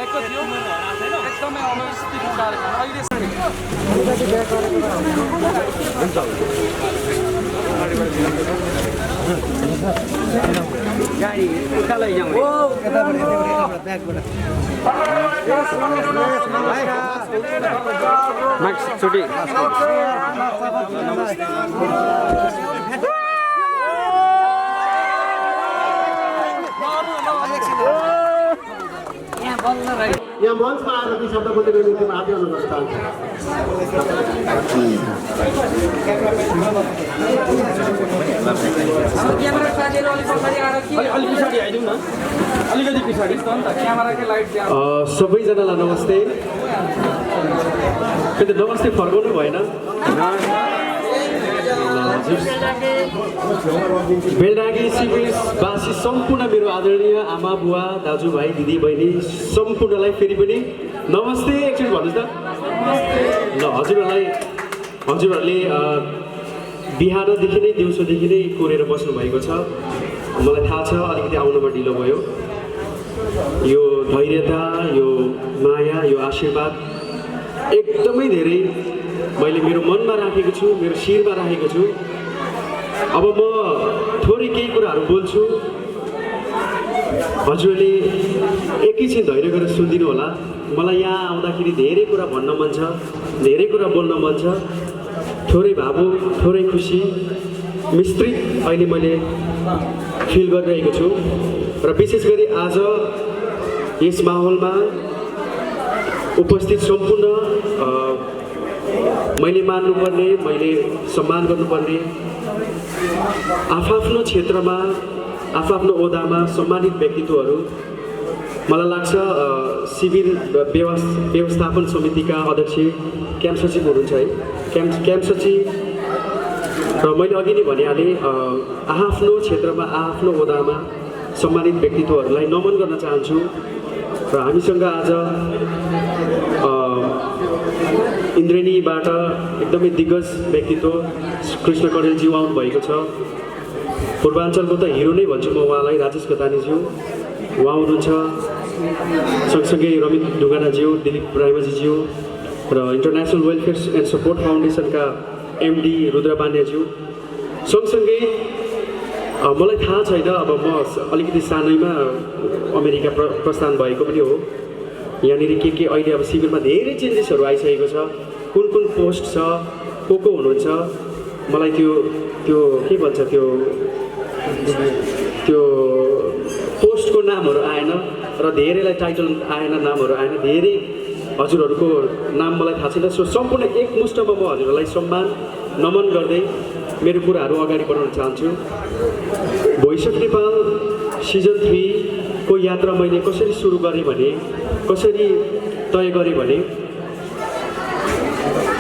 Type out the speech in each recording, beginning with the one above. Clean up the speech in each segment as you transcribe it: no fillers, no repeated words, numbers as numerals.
भएको थियो एकदमै अवस्थित कार्यक्रम अहिले गाडी उता लैजाउँ ओ यताबाट ब्याकबाट माक्स छुटी यहाँ मञ्चमा आएर ती शब्द बोलेको निम्ति हात गर्नुपर्छ अलिकति पछाडि क्यामेराकै लाइट सबैजनालाई नमस्ते नमस्ते फर्काउनु भएन बेलडाँगी शिविरवासी सम्पूर्ण मेरो आदरणीय आमा बुवा दाजुभाइ दिदी बहिनी सम्पूर्णलाई फेरि पनि नमस्ते एकचोटि भन्नुहोस् त ल हजुरहरूले बिहानदेखि नै दिउँसोदेखि नै कोरेर बस्नु भएको छ मलाई थाहा छ अलिकति आउनमा ढिलो भयो यो धैर्यता यो माया यो आशीर्वाद एकदमै धेरै मैले मेरो मनमा राखेको छु मेरो शिरमा राखेको छु अब म थोरै केही कुराहरू बोल्छु हजुरले एकैछिन धैर्य गरेर सुनिदिनु होला मलाई यहाँ आउँदाखेरि धेरै कुरा भन्न मन छ धेरै कुरा बोल्न मन छ थोरै भावुक थोरै खुसी मिश्रित अहिले मैले फिल गरिरहेको छु र विशेष गरी आज यस माहौलमा उपस्थित सम्पूर्ण मैले मान्नुपर्ने मैले सम्मान गर्नुपर्ने आफ्नो क्षेत्रमा आफ्नो ओहदामा सम्मानित व्यक्तित्वहरू मलाई लाग्छ शिविर व्यवस्थापन समितिका अध्यक्ष क्याम्प सचिव हुनुहुन्छ है क्याम्प सचिव र मैले अघि नै भनिहालेँ आफ्नो क्षेत्रमा आफ्नो ओहदामा सम्मानित व्यक्तित्वहरूलाई नमन गर्न चाहन्छु र हामीसँग आज इन्द्रेणीबाट एकदमै दिग्गज व्यक्तित्व कृष्ण कडेलज्यू आउनु भएको छ पूर्वाञ्चलको त हिरो नै भन्छु म उहाँलाई राजेश घतानीज्यू उहाँ हुनुहुन्छ सँगसँगै रमित ढुङ्गानाज्यू दिलीप रायमाझीज्यू र इन्टरनेसनल वेलफेयर एन्ड सपोर्ट फाउन्डेसनका एमडी रुद्र पाण्डेज्यू सँगसँगै मलाई थाहा छैन अब म अलिकति सानैमा अमेरिका प्रस्थान भएको पनि हो यहाँनिर के अहिले अब शिविरमा धेरै चेन्जेसहरू आइसकेको छ कुन पोस्ट छ को हुनुहुन्छ मलाई त्यो के भन्छ त्यो पोस्टको नामहरू आएन र धेरैलाई टाइटल आएन नामहरू आएन धेरै हजुरहरूको नाम मलाई थाहा छैन सो सम्पूर्ण एकमुष्टमा म हजुरहरूलाई सम्मान नमन गर्दै मेरो कुराहरू अगाडि बढाउन चाहन्छु भोइस अफ नेपाल सिजन 3 को यात्रा मैले कसरी सुरु गरेँ भने कसरी तय गरेँ भने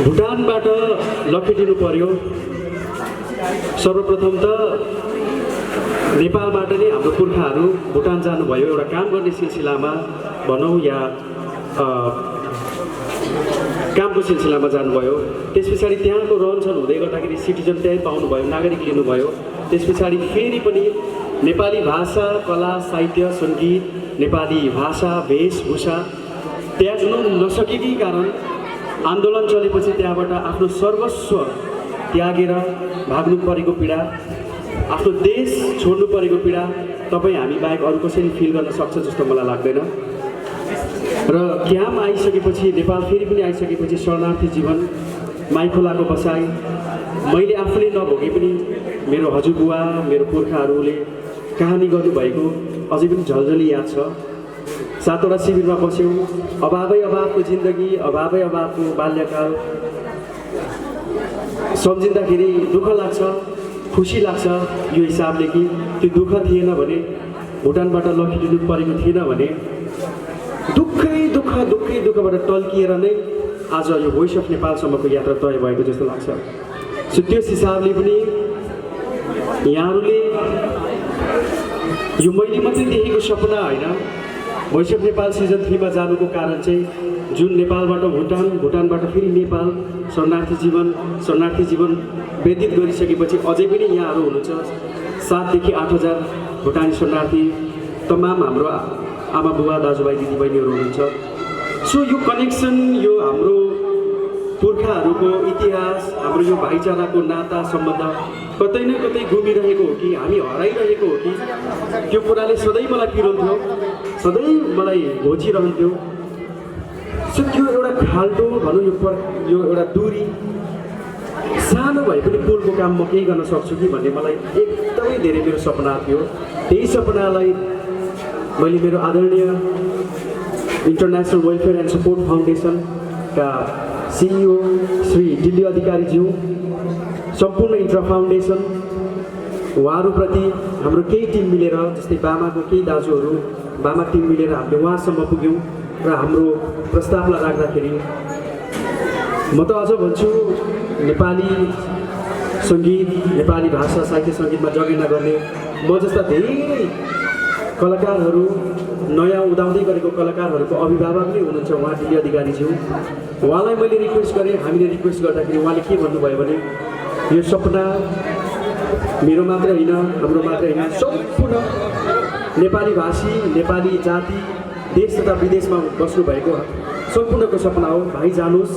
भुटानबाट लखेटिनु पर्यो सर्वप्रथम त नेपालबाट नै हाम्रो पुर्खाहरू भुटान जानुभयो एउटा काम गर्ने सिलसिलामा भनौँ या कामको सिलसिलामा जानुभयो त्यस पछाडि त्यहाँको रहनसहन हुँदै गर्दाखेरि सिटिजन त्यहीँ पाउनुभयो नागरिक लिनुभयो त्यस पछाडि फेरि पनि नेपाली भाषा कला साहित्य सङ्गीत नेपाली भाषा वेशभूषा त्याग्नु नसकेकै कारण आन्दोलन चलेपछि त्यहाँबाट आफ्नो सर्वस्व त्यागेर भाग्नु परेको पीडा आफ्नो देश छोड्नु परेको पीडा तपाईँ हामी बाहेक अरू कसरी फिल गर्न सक्छ जस्तो मलाई लाग्दैन र क्याम्प आइसकेपछि नेपाल फेरि पनि आइसकेपछि शरणार्थी जीवन माइखोलाको बसाइ मैले आफूले नभोगे पनि मेरो हजुरबुवा मेरो पुर्खाहरूले कहानी गर्नुभएको अझै पनि झलझली याद छ 7वटा शिविरमा बस्यौँ अभावको जिन्दगी अभावको बाल्यकाल सम्झिँदाखेरि दुःख लाग्छ खुसी लाग्छ यो हिसाबले कि त्यो दुःख थिएन भने भुटानबाट लखेटिनु परेको थिएन भने दुःखबाट टल्किएर नै आज यो भोइस अफ नेपालसम्मको यात्रा तय भएको जस्तो लाग्छ सो त्यस हिसाबले पनि यहाँहरूले यो मैले मात्रै देखेको सपना होइन भोइस अफ नेपाल सिजन 3 मा जानुको कारण चाहिँ जुन नेपालबाट भुटानबाट फेरि नेपाल शरणार्थी जीवन व्यतीत गरिसकेपछि अझै पनि यहाँहरू हुनुहुन्छ 7 देखि 8 हजार भुटानी शरणार्थी तमाम हाम्रो आमा बुबा दाजुभाइ दिदीबहिनीहरू हुनुहुन्छ। सो यो कनेक्सन, यो हाम्रो पुर्खाहरूको इतिहास, हाम्रो यो भाइचाराको नाता सम्बन्ध कतै न कतै गुमिरहेको हो कि हामी हराइरहेको हो कि, त्यो कुराले सधैँ मलाई पिरोल्थ्यो, सधैँ मलाई घोचिरहन्थ्यो। सो त्यो एउटा खाल्टो भनौँ, यो एउटा दूरी सानो भए पनि पुलको काम म केही गर्न सक्छु कि भन्ने मलाई एकदमै धेरै मेरो सपना थियो। त्यही सपनालाई मैले मेरो आदरणीय इन्टरनेसनल वेलफेयर एन्ड सपोर्ट फाउन्डेसनका सिइओ श्री दिल्ली अधिकारीज्यू, सम्पूर्ण इन्ट्रा फाउन्डेसन उहाँहरूप्रति हाम्रो केही टिम मिलेर, जस्तै बामाको केही दाजुहरू, बामा टिम मिलेर हामीले उहाँसम्म पुग्यौँ र हाम्रो प्रस्तावलाई राख्दाखेरि म त अझ भन्छु, नेपाली सङ्गीत, नेपाली भाषा साहित्य सङ्गीतमा जगेर्ना गर्ने म जस्ता धेरै कलाकारहरू, नयाँ उदाउँदै गरेको कलाकारहरूको अभिभावक नै हुनुहुन्छ उहाँ दिल्ली अधिकारीज्यू। उहाँलाई मैले रिक्वेस्ट गरेँ, हामीले रिक्वेस्ट गर्दाखेरि उहाँले के भन्नुभयो भने यो सपना मेरो मात्र होइन, हाम्रो मात्र होइन, सम्पूर्ण नेपाली भाषी, नेपाली जाति, देश तथा विदेशमा बस्नुभएको सम्पूर्णको सपना हो। भाइ जानुहोस्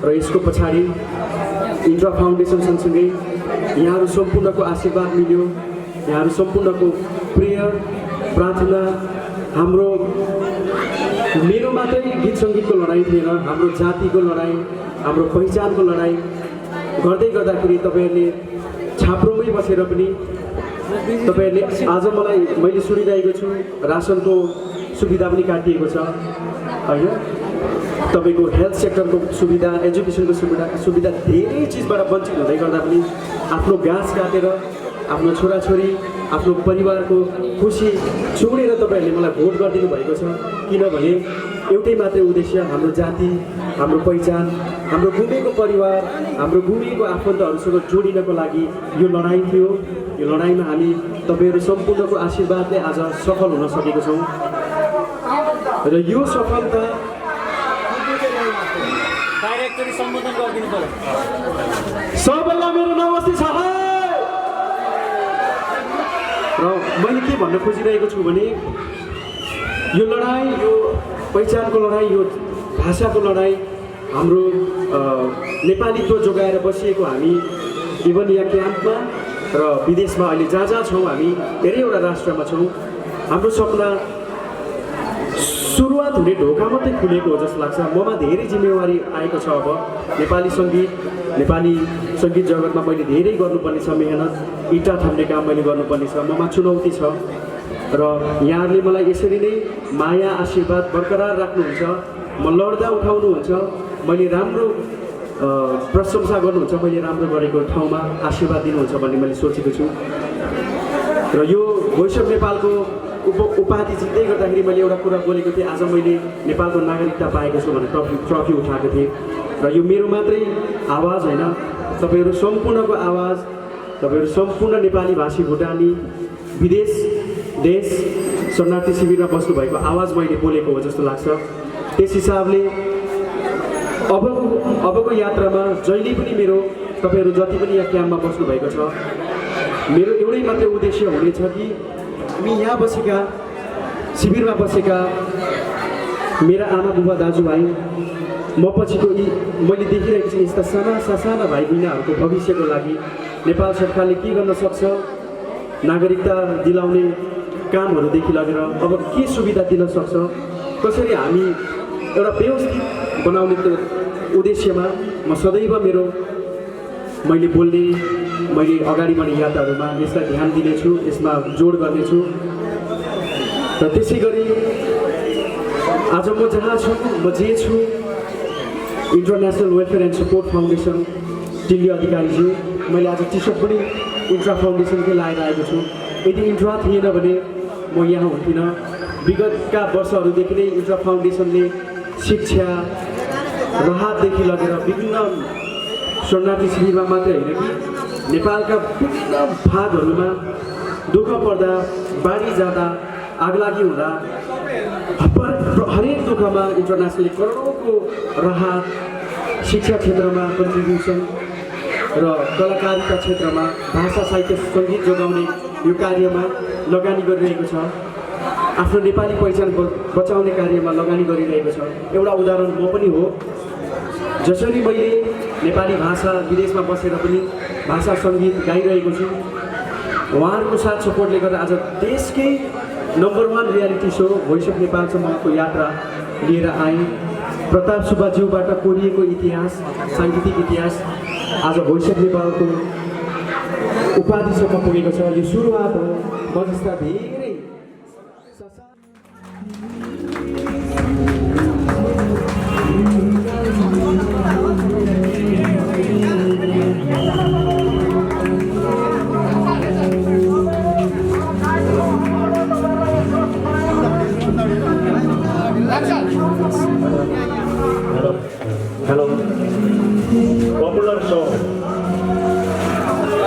र यसको पछाडि इन्ट्रा फाउन्डेसन सँगसँगै यहाँहरू सम्पूर्णको आशीर्वाद मिल्यो, यहाँहरू सम्पूर्णको प्रेयर प्रार्थना, हाम्रो मेरो मात्रै गीत सङ्गीतको लडाइँ थिएन, हाम्रो जातिको लडाइँ, हाम्रो पहिचानको लडाइँ गर्दै गर्दाखेरि तपाईँहरूले छाप्रोमै बसेर पनि तपाईँहरूले आज मैले सुनिरहेको छु, रासनको सुविधा पनि काटिएको छ होइन, तपाईँको हेल्थ सेक्टरको सुविधा, एजुकेसनको सुविधा धेरै चिजबाट वञ्चित हुँदै गर्दा पनि आफ्नो गाँस काटेर आफ्नो छोराछोरी, आफ्नो परिवारको खुसी छोडेर तपाईँहरूले मलाई भोट गरिदिनु भएको छ। किनभने एउटै मात्रै उद्देश्य, हाम्रो जाति, हाम्रो पहिचान, हाम्रो गुमेको परिवार, हाम्रो गुमेको आफन्तहरूसँग जोडिनको लागि यो लडाइँ थियो। यो लडाइँमा हामी तपाईँहरू सम्पूर्णको आशीर्वादले आज सफल हुन सकेको छौँ र यो सफलता सबैलाई मेरो नमस्ते छ। र मैले के भन्न खोजिरहेको छु भने यो लडाइँ, यो पहिचानको लडाइँ, यो भाषाको लडाइँ, हाम्रो नेपालीत्व जोगाएर बसिएको हामी इभन यहाँ क्याम्पमा र विदेशमा अहिले जहाँ जहाँ छौँ, हामी धेरैवटा राष्ट्रमा छौँ। हाम्रो सपना सुरुवात हुने ढोका मात्रै खुलेको हो जस्तो लाग्छ। ममा धेरै जिम्मेवारी आएको छ। अब नेपाली सङ्गीत जगतमा मैले धेरै गर्नुपर्ने छ मेहनत, इँटा थप्ने काम मैले गर्नुपर्ने छ, ममा चुनौती छ र यहाँहरूले मलाई यसरी नै माया आशीर्वाद बरकरार राख्नुहुन्छ, म लड्दा उठाउनुहुन्छ, मैले राम्रो प्रशंसा गर्नुहुन्छ, मैले राम्रो गरेको ठाउँमा आशीर्वाद दिनुहुन्छ भन्ने मैले सोचेको छु। र यो भोइस अफ नेपालको उपाधि जित्दै गर्दाखेरि मैले एउटा कुरा बोलेको थिएँ, आज मैले नेपालको नागरिकता पाएको छु भनेर ट्रफी उठाएको थिएँ। र यो मेरो मात्रै आवाज होइन, तपाईँहरू सम्पूर्णको आवाज, तपाईँहरू सम्पूर्ण नेपाली भाषी भुटानी विदेश देश शरणार्थी शिविरमा बस्नुभएको आवाज मैले बोलेको हो जस्तो लाग्छ। त्यस हिसाबले अबको यात्रामा जहिले पनि मेरो, तपाईँहरू जति पनि यहाँ क्याम्पमा बस्नुभएको छ, मेरो एउटै मात्रै उद्देश्य हुनेछ कि हामी यहाँ बसेका, शिविरमा बसेका मेरा आमा बुबा दाजुभाइ, म पछिको मैले देखिरहेको छु यस्ता साना भाइ बहिनीहरूको भविष्यको लागि नेपाल सरकारले के गर्न सक्छ, नागरिकता दिलाउने कामहरूदेखि लगेर अब के सुविधा दिन सक्छ, कसरी हामी एउटा व्यवस्थित बनाउने उद्देश्यमा म सदैव मैले बोल्ने, मैले अगाडि बढ्ने यात्राहरूमा यसलाई ध्यान दिनेछु, यसमा जोड गर्नेछु। र त्यसै गरी आज म जहाँ छु, म जे छु, international welfare and support foundation Dilli अधिकारीज्यू, मैले आज टी सर्ट पनि इन्ट्रा फाउन्डेसनकै लगाएर आएको छु। यदि इन्ट्रा थिएन भने म यहाँ हुन्थिनँ। विगतका वर्षहरूदेखि नै इन्ट्रा फाउन्डेसनले शिक्षा, राहतदेखि लगेर विभिन्न शरणार्थी शिविरमा मात्रै होइन कि नेपालका विभिन्न भागहरूमा दुःख पर्दा, बाढी जाँदा, आगलागी हुँदा हरेक दुःखमा इन्टरनेसनलले करोडौँको राहत, शिक्षा क्षेत्रमा कन्ट्रिब्युसन र कलाकारिता क्षेत्रमा भाषा साहित्य सङ्गीत जोगाउने यो कार्यमा लगानी गरिरहेको छ। आफ्नो नेपाली पहिचान बचाउने कार्यमा लगानी गरिरहेको छ। एउटा उदाहरण म पनि हो। जसरी मैले नेपाली भाषा विदेशमा बसेर पनि भाषा सङ्गीत गाइरहेको छु, उहाँहरूको साथ सपोर्टले गर्दा आज देशकै number 1 reality show voice of नेपालसम्मको यात्रा लिएर आएँ। प्रताप सुब्बाज्यूबाट कोरिएको इतिहास, साङ्गीतिक इतिहास आज भोइस अफ नेपालको उपाधिसम्म पुगेको छ। यो सुरुवात हो। म जस्ता धेरै Hello. Popular show.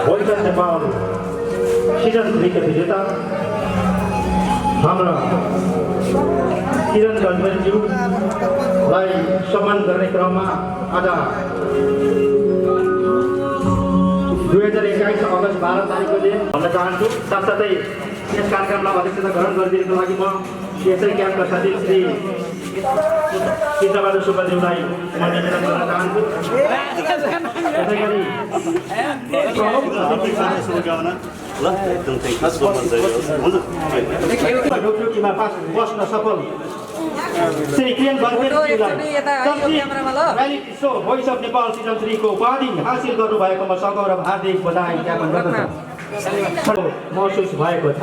Voice of Nepal. Season 3 का विजेता हाम्रा किरण गजमेरज्यूलाई सम्मान गर्ने क्रममा आज 2021 अगस्त 12 तारिकको दिन भन्न चाहन्छु। साथसाथै यस कार्यक्रमलाई अध्यक्षता ग्रहण गरिदिनुको लागि म यसै क्याम्पका सचिव श्री कृष्णबहादुर सुब्बाज्यूलाई म निवेदन गर्न चाहन्छु। ढोकढोकीमा बस्न सफल श्री किरण गजमेरज्यूलाई reality show voice of Nepal season 3 को उपाधि हासिल गर्नुभएकोमा सगौरव हार्दिक बधाई ज्ञापन गर्दछु। महसुस भएको छ।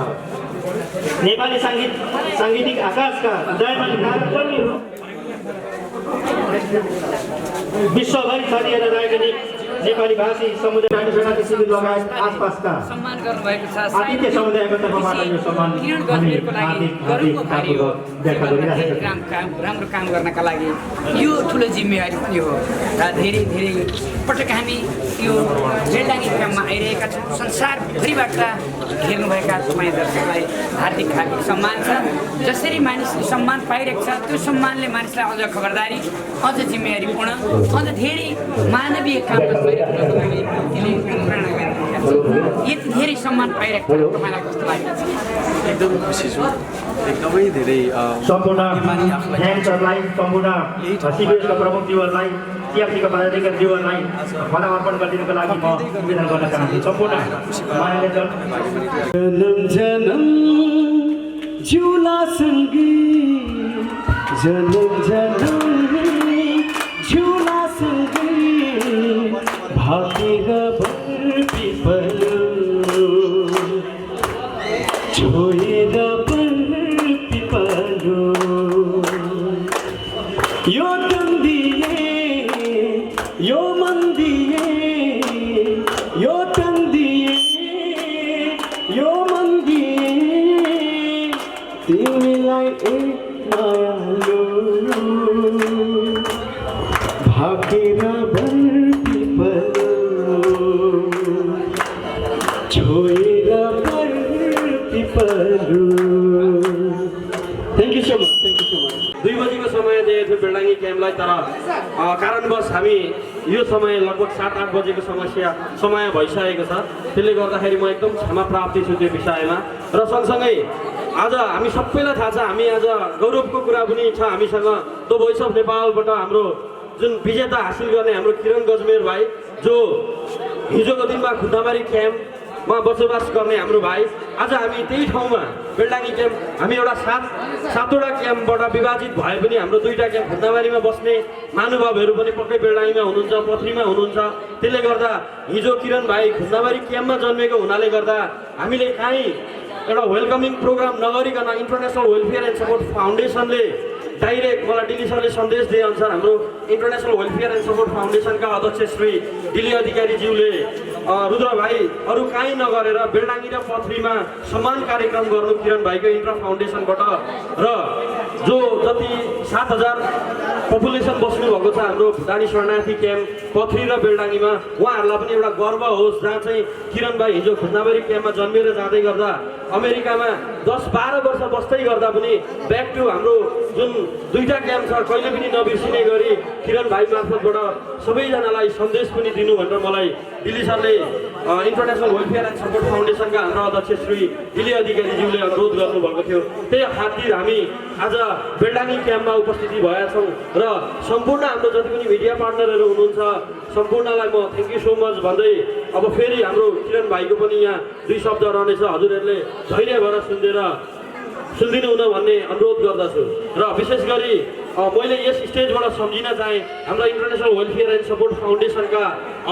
नेपाली साङ्गीतिक आकाशका उदयमान नायककर्मी विश्वभरि छरिएर रहेको नेपाली भाषी समुदाय शिविर लगायत आसपासका सम्मान गर्नुभएको छ। आतिथ्य समुदायको तर्फबाट यो सम्मान व्याख्या गरिरहेको छ। राम्रो काम गर्नका लागि यो ठुलो जिम्मेवारी पनि हो र धेरै धेरै पटक हामी यो रेलडाङ्गी काममा आइरहेका छौँ। संसारभरिबाट हेर्नुभएका तपाईँ दर्शकलाई हार्दिक हार्दिक सम्मान छ। जसरी मानिसले सम्मान पाइरहेको छ त्यो सम्मानले मानिसलाई अझ खबरदारी, अझ जिम्मेवारीपूर्ण, अझ धेरै मानवीय काम यति धेरै सम्मान पाइरहेको छ। तपाईँलाई कस्तो लाग्छ? एकदम खुसी छु। एकदमै धेरै सम्पूर्ण ह्यान्डसहरूलाई, सम्पूर्ण शिविरका प्रमुखज्यूहरूलाई, टिएफसीका पदाधिकारीज्यूहरूलाई भला अर्पण गरिदिनुको लागि म निवेदन गर्न चाहन्छु। सम्पूर्ण मायाले जन्म जन्म झुला सँगै, जन्म जन्म झुला सँगै भागेर भर पिपलो, छोएर भर पिपलो। यो तन दिए, यो मन दिए, यो तन दिए, यो मन दिए, तिमीलाई एक मायालु भागेर भर पिपलो, छोएर भर पिपलो। Thank you so much, thank you so much. 2 बजीको समय दिएको थियो बेलडाङ्गी क्याम्पलाई, तर कारणवश हामी यो समय लगभग 7-8 बजेको समय भइसकेको छ। त्यसले गर्दाखेरि म एकदम क्षमा प्राप्ति छु त्यो विषयमा। र सँगसँगै आज हामी सबैलाई थाहा छ, हामी आज गौरवको कुरा पनि छ हामीसँग। त्यो भोइस अफ नेपालबाट हाम्रो जुन विजेता हासिल गर्ने हाम्रो किरण गजमेर भाइ, जो हिजोको दिनमा खुद्दामारी क्याम्पमा बसोबास गर्ने हाम्रो भाइ, आज हामी त्यही ठाउँमा बेलडाङ्गी क्याम्प, हामी एउटा सातवटा क्याम्पबाट विभाजित भए पनि हाम्रो 2टा क्याम्प खुद्दामारीमा बस्ने महानुभावहरू पनि पक्कै बेलडाङ्गीमा हुनुहुन्छ, पथरीमा हुनुहुन्छ। त्यसले गर्दा हिजो किरण भाइ खुद्दामारी क्याम्पमा जन्मेको हुनाले गर्दा हामीले काहीँ एउटा वेलकमिङ प्रोग्राम नगरिकन इन्टरनेसनल वेलफेयर एन्ड सपोर्ट फाउन्डेसनले डाइरेक्ट मलाई दिल्ली सरले सन्देश दिएअनुसार हाम्रो इन्टरनेसनल वेलफेयर एन्ड सपोर्ट फाउन्डेसनका अध्यक्ष श्री दिल्ली अधिकारीज्यूले रुद्र भाइ अरू काहीँ नगरेर बेलडाङ्गी र पथरीमा सम्मान कार्यक्रम गर्नु किरण भाइको इन्टर फाउन्डेसनबाट, र जो जति 7000 पपुलेसन बस्नुभएको छ हाम्रो भुटानी शरणार्थी क्याम्प पथरी र बेलडाङ्गीमा, उहाँहरूलाई पनि एउटा गर्व होस्, जहाँ चाहिँ किरण भाइ हिजो खुद्दामारी क्याम्पमा जन्मेर जाँदै गर्दा अमेरिकामा 10-12 वर्ष बस्दै गर्दा पनि ब्याक टु हाम्रो जुन 2टा क्याम्प छ कहिले पनि नबिर्सिने गरी किरण भाइ मार्फतबाट सबैजनालाई सन्देश पनि दिनु भनेर मलाई दिल्ली सरले इन्टरनेसनल वेलफेयर एन्ड सपोर्ट फाउन्डेसनका हाम्रा अध्यक्ष श्री इले अधिकारीज्यूले अनुरोध गर्नुभएको थियो। त्यही खातिर हामी आज बेल्डाङ्गी क्याम्पमा उपस्थिति भएका छौँ र सम्पूर्ण हाम्रो जति पनि मिडिया पार्टनरहरू हुनुहुन्छ सम्पूर्णलाई म थ्याङ्क यू सो मच भन्दै अब फेरि हाम्रो किरण भाइको पनि यहाँ 2 शब्द रहनेछ, हजुरहरूले धैर्य भएर सुनिदिनु हुन भन्ने अनुरोध गर्दछु। र विशेष गरी मैले यस स्टेजबाट सम्झिन चाहेँ हाम्रा इन्टरनेसनल वेलफेयर एन्ड सपोर्ट फाउन्डेसनका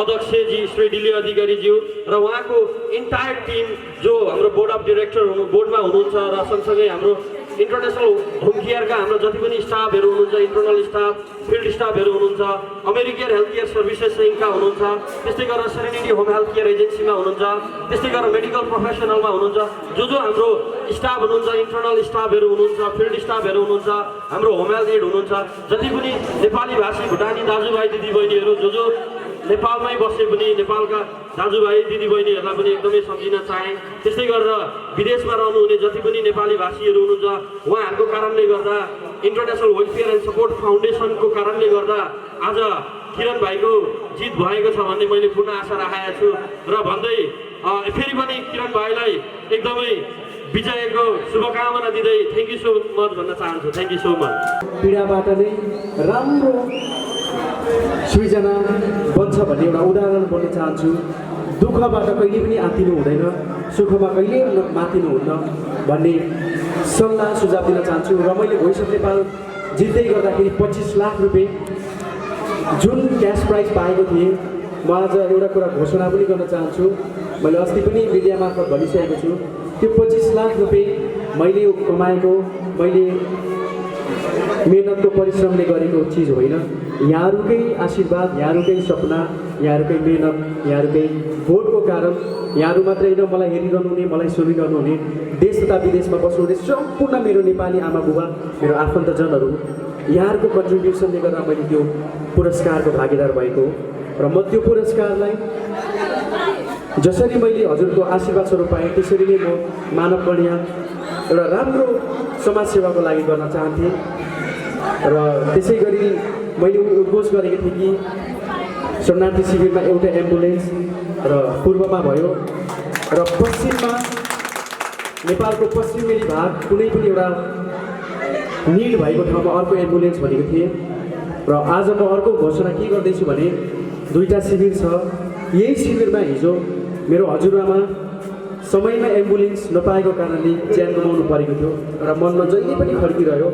अध्यक्षजी श्री डिले अधिकारीज्यू र उहाँको इन्टायर टिम जो हाम्रो बोर्ड अफ डिरेक्टर बोर्डमा हुनुहुन्छ र सँगसँगै हाम्रो इन्टरनेसनल होम केयरका हाम्रो जति पनि स्टाफहरू हुनुहुन्छ, इन्टरनल स्टाफ, फिल्ड स्टाफहरू हुनुहुन्छ, अमेरिकन हेल्थ केयर सर्भिसेस इन्कका हुनुहुन्छ, त्यस्तै गरेर सेरेनिटी होम हेल्थ केयर एजेन्सीमा हुनुहुन्छ, त्यस्तै गरेर मेडिकल प्रोफेसनलमा हुनुहुन्छ, जो हाम्रो स्टाफ हुनुहुन्छ, इन्टरनल स्टाफहरू हुनुहुन्छ, फिल्ड स्टाफहरू हुनुहुन्छ, हाम्रो होम हेल्थ एड हुनुहुन्छ, जति पनि नेपाली भाषी भुटानी दाजुभाइ दिदीबहिनीहरू जो नेपालमै बसे पनि नेपालका दाजुभाइ दिदीबहिनीहरूलाई पनि एकदमै सम्झिन चाहेँ। त्यस्तै गरेर विदेशमा रहनुहुने जति पनि नेपाली भाषीहरू हुनुहुन्छ उहाँहरूको कारणले गर्दा इन्टरनेसनल वेलफेयर एन्ड सपोर्ट फाउन्डेसनको कारणले गर्दा आज किरण भाइको जित भएको छ भन्ने मैले पूर्ण आशा राखेको छु र भन्दै फेरि पनि किरण भाइलाई एकदमै विजयको शुभकामना दिँदै थ्याङ्क यू सो मच भन्न चाहन्छु। Thank you so much. पीडाबाट नै राम्रो सृजना बन्छ भन्ने एउटा उदाहरण बोल्न चाहन्छु। दुःखबाट कहिले पनि आत्तिनु हुँदैन, सुखमा कहिले मातिनु हुन्न भन्ने सल्लाह सुझाव दिन चाहन्छु। र मैले भोइस अफ नेपाल जित्दै गर्दाखेरि 25 लाख रुपियाँ जुन क्यास प्राइज पाएको थिएँ, म आज एउटा कुरा घोषणा पनि गर्न चाहन्छु। मैले अस्ति पनि मिडिया मार्फत भनिसकेको छु, त्यो 25 लाख रुपियाँ मैले कमाएको, मैले मेहनतको परिश्रमले गरेको चिज होइन। यहाँहरूकै आशीर्वाद, यहाँहरूकै सपना, यहाँहरूकै मेहनत, यहाँहरूकै भोटको कारण यहाँहरू मात्रै होइन, मलाई हेरिरहनु हुने, मलाई सुनिरहनु हुने, देश तथा विदेशमा बस्नुहुने सम्पूर्ण मेरो नेपाली आमा बुबा, मेरो आफन्तजनहरू, यहाँहरूको कन्ट्रिब्युसनले गर्दा मैले त्यो पुरस्कारको भागीदार भएको र म त्यो पुरस्कारलाई जसरी मैले हजुरको आशीर्वाद स्वरूप पाएँ त्यसरी नै म मानव कल्याण एउटा राम्रो समाजसेवाको लागि गर्न चाहन्थेँ। र त्यसै गरी मैले उद्घोष गरेको थिएँ कि शरणार्थी शिविरमा एउटा एम्बुलेन्स र पूर्वमा भयो र पश्चिममा नेपालको पश्चिमेली भाग कुनै पनि एउटा निड भएको ठाउँमा अर्को एम्बुलेन्स भनेको थिएँ। र आज म अर्को घोषणा के गर्दैछु भने 2टा शिविर छ। यही शिविरमा हिजो मेरो हजुरआमा समयमा एम्बुलेन्स नपाएको कारणले ज्यान गुमाउनु परेको थियो र मनमा जहिले पनि खड्किरह्यो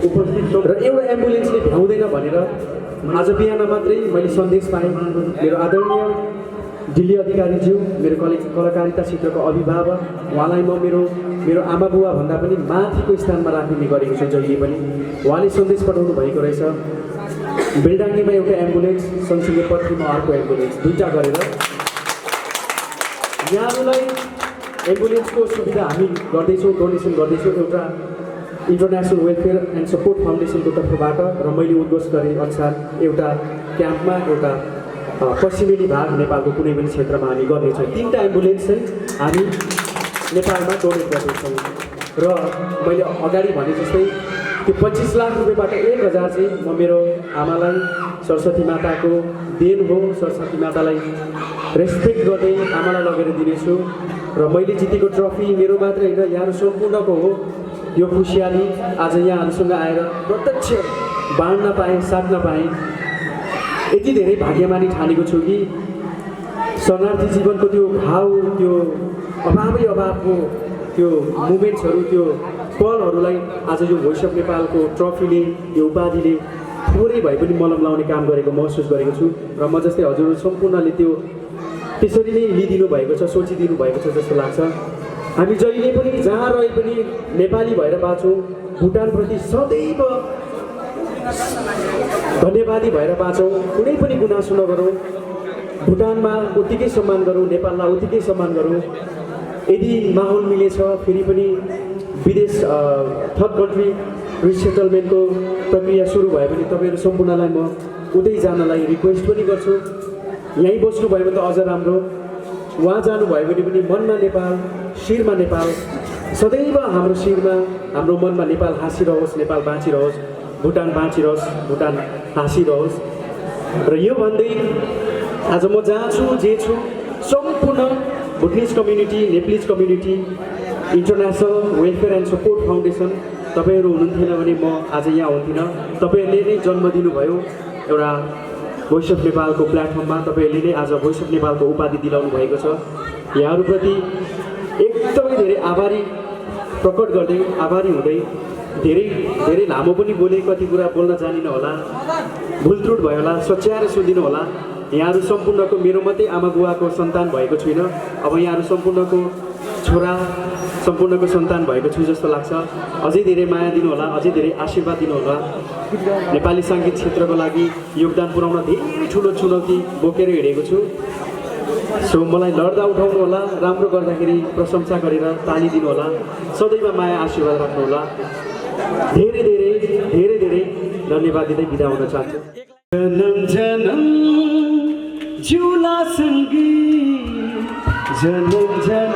उपस्थित र एउटा एम्बुलेन्सले भ्याउँदैन भनेर आज बिहान मात्रै मैले सन्देश पाएँ। मेरो आदरणीय दिल्ली अधिकारीज्यू, मेरो कलाकारिता क्षेत्रको अभिभावक, उहाँलाई म मेरो आमा बुवा भन्दा पनि माथिको स्थानमा राख्ने गरेको छु जहिले पनि। उहाँले सन्देश पठाउनु भएको रहेछ, बेल्डाङ्गीमा एउटा एम्बुलेन्स, सँगसँगै पत्रीमा अर्को एम्बुलेन्स, 2टा गरेर यहाँहरूलाई एम्बुलेन्सको सुविधा हामी गर्दैछौँ, डोनेसन गर्दैछौँ एउटा इन्टरनेसनल वेलफेयर एन्ड सपोर्ट फाउन्डेसनको तर्फबाट। र मैले उद्घोष गरे अनुसार एउटा क्याम्पमा एउटा पश्चिमेली भाग नेपालको कुनै पनि क्षेत्रमा हामी गर्नेछौँ। 3टा एम्बुलेन्स चाहिँ हामी नेपालमा डोनेट गर्दैछौँ। र मैले अगाडि भने जस्तै त्यो 25 लाख रुपियाँबाट 1000 चाहिँ म मेरो आमालाई सरस्वती माताको देन हो, सरस्वती मातालाई रेस्पेक्ट गर्दै आमालाई लगेर दिनेछु। र मैले जितेको ट्रफी मेरो मात्रै होइन, यहाँहरू सम्पूर्णको हो। यो खुसियाली आज यहाँहरूसँग आएर प्रत्यक्ष बाँड्न पाएँ, साट्न पाएँ। यति धेरै भाग्यमानी ठानेको छु कि शरणार्थी जीवनको त्यो घाउ, त्यो अभावको त्यो मुमेन्ट्सहरू, त्यो पलहरूलाई आज यो भोइस अफ नेपालको ट्रफीले, यो उपाधिले थोरै भए पनि मलम लाउने काम गरेको महसुस गरेको छु। र म जस्तै हजुर सम्पूर्णले त्यो त्यसरी नै लिइदिनु भएको छ, सोचिदिनु भएको छ जस्तो लाग्छ। हामी जहिले पनि जहाँ रहे पनि नेपाली भएर बाँचौँ, भुटानप्रति सदैव धन्यवादी भएर बाँचौँ, कुनै पनि गुनासो नगरौँ, भुटानमा उत्तिकै सम्मान गरौँ, नेपाललाई उत्तिकै सम्मान गरौँ। यदि माहौल मिलेछ फेरि पनि विदेश थर्ड कन्ट्री रिसेटलमेन्टको प्रक्रिया सुरु भयो भने तपाईँहरू सम्पूर्णलाई म उतै जानलाई रिक्वेस्ट पनि गर्छु। यहीँ बस्नुभयो भने त अझ राम्रो, वहाँ जानुभयो भने पनि मनमा नेपाल, शिरमा नेपाल, सदैव हाम्रो शिरमा, हाम्रो मनमा नेपाल हाँसिरहोस्, नेपाल बाँचिरहोस्, भुटान बाँचिरहोस्, भुटान हाँसिरहोस्। र यो भन्दै आज म जहाँ छु, जे छु, Bhutanese community, Nepalese community, international welfare and support foundation तपाईँहरू हुनुहुन्थेन भने म आज यहाँ हुन्थिनँ। तपाईँहरूले नै जन्म दिनुभयो एउटा भोइस अफ नेपालको प्लेटफर्ममा। तपाईँहरूले नै आज भोइस अफ नेपालको उपाधि दिलाउनु भएको छ। यहाँहरूप्रति एकदमै धेरै आभारी प्रकट गर्दै, आभारी हुँदै, धेरै लामो पनि बोले, कति कुरा बोल्न जानिन होला, भुलत्रुट भयो होला, सच्याएर सुनिदिनु होला। यहाँहरू सम्पूर्णको मेरो मात्रै आमा बुवाको सन्तान भएको छुइनँ, अब यहाँहरू सम्पूर्णको छोरा, सम्पूर्णको सन्तान भएको छु जस्तो लाग्छ। अझै धेरै माया दिनुहोला, अझै धेरै आशीर्वाद दिनुहोला। नेपाली सङ्गीत क्षेत्रको लागि योगदान पुर्याउन धेरै ठुलो चुनौती बोकेर हिँडेको छु। सो मलाई लड्दा उठाउनु होला, राम्रो गर्दाखेरि प्रशंसा गरेर ताली दिनुहोला, सदैव माया आशीर्वाद राख्नुहोला। धेरै धेरै धेरै धेरै धन्यवाद दिँदै बिदा हुन चाहन्छु। जनम जनम जिउला सँगै, जनम जनम